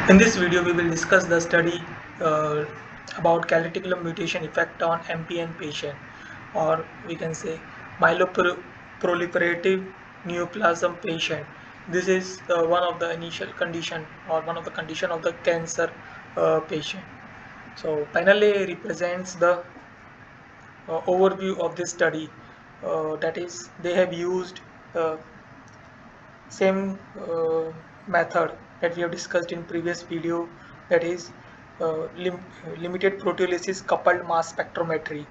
In this video, we will discuss the study uh, about calreticulin mutation effect on MPN patient, or we can say myeloproliferative neoplasm patient. This is one of the initial condition or one of the condition of the cancer patient. So, panel A represents the overview of this study. That is, they have used uh, same method that we have discussed in previous video, that is limited proteolysis coupled mass spectrometry,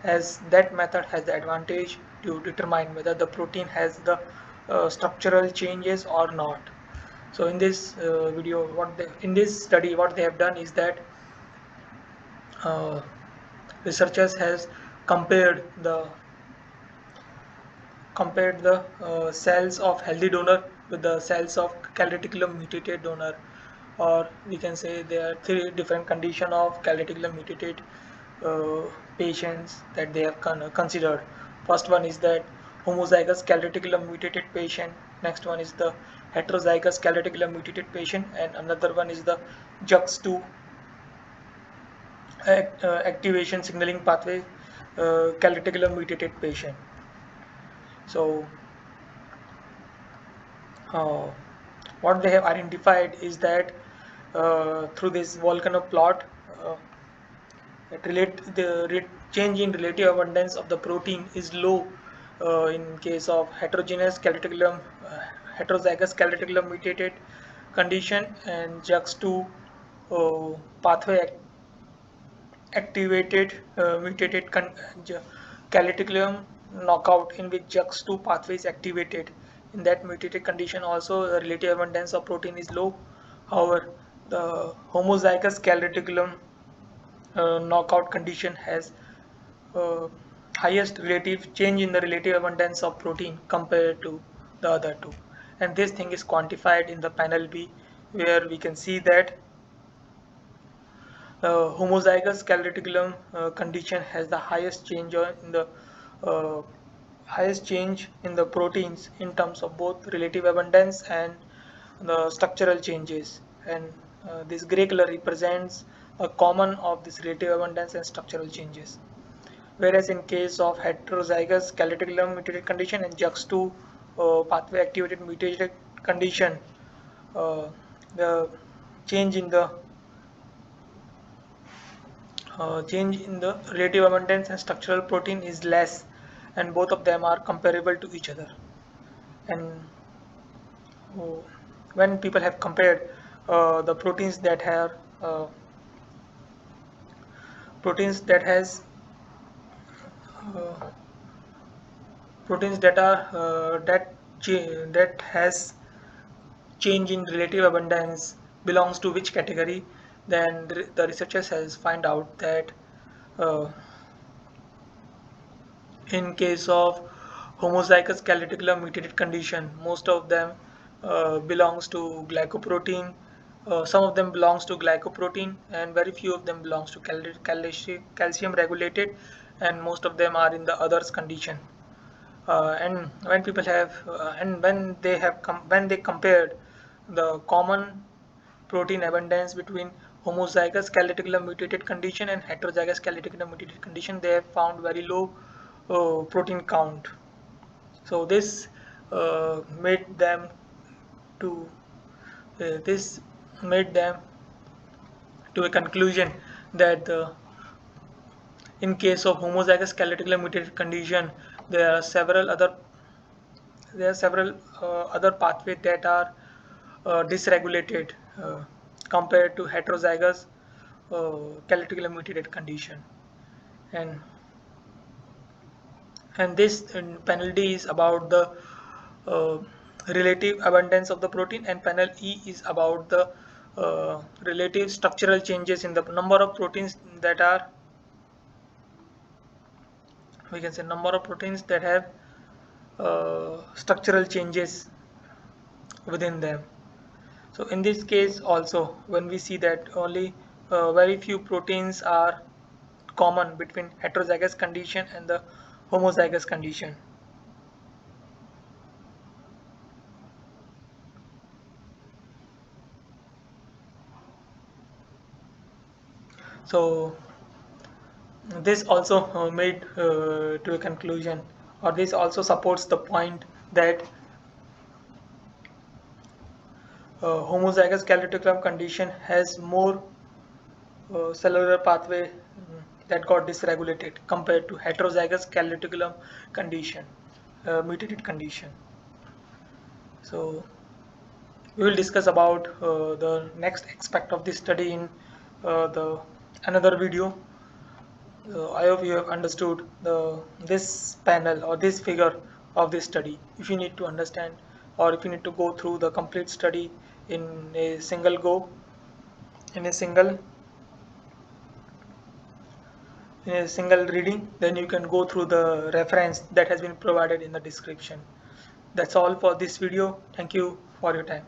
as that method has the advantage to determine whether the protein has the structural changes or not. So in this video, in this study what they have done is that uh, researchers has compared the cells of healthy donor with the cells of calreticulin mutated donor, or we can say there are three different condition of calreticulin mutated uh, patients that they have considered. First one is that homozygous calreticulin mutated patient. Next one is the heterozygous calreticulin mutated patient, and another one is the JUX2 activation signaling pathway calreticulin mutated patient. So uh, what they have identified is that through this volcano plot, that change in relative abundance of the protein is low in case of heterozygous calreticulin mutated condition, and JUX2 pathway activated mutated calreticulin knockout, in which JUX2 pathway is activated. In that mutated condition also the relative abundance of protein is low. However, the homozygous calreticulin knockout condition has uh, highest relative change in the relative abundance of protein compared to the other two, and this thing is quantified in the panel B, where we can see that homozygous calreticulin condition has the uh, highest change in the proteins in terms of both relative abundance and the structural changes, and this gray color represents a common of this relative abundance and structural changes. Whereas in case of heterozygous calreticulin mutated condition and JUX2 pathway activated mutated condition, uh, the change in the change in the relative abundance and structural protein is less, and both of them are comparable to each other. And uh, when people have compared the uh, proteins that has uh, proteins that are that has change in relative abundance belongs to which category, then the researchers has find out that uh, in case of homozygous calreticulin mutated condition, most of them belongs to glycoprotein. Some of them belongs to glycoprotein, and very few of them belongs to calcium regulated, and most of them are in the others condition. And when people have and when they compared the common protein abundance between homozygous calreticulin mutated condition and heterozygous calreticulin mutated condition, they have found very low protein count. So made them to this made them to a conclusion that in case of homozygous calreticulin mutated condition, there are several other pathways that are dysregulated compared to heterozygous calreticulin mutated condition, and this panel D is about the uh, relative abundance of the protein, and panel E is about the relative structural changes in the number of proteins that are, we can say, number of proteins that have structural changes within them. So in this case also, when we see that only very few proteins are common between heterozygous condition and the homozygous condition. So this also made to a conclusion, or this also supports the point that homozygous calreticulum condition has more cellular pathway that got dysregulated compared to heterozygous calreticulum condition, mutated condition. So we will discuss about the next aspect of this study in the another video. I hope you have understood this panel or this figure of this study. If you need to understand, or if you need to go through the complete study in a single go, in a single reading, then you can go through the reference that has been provided in the description. That's all for this video. Thank you for your time.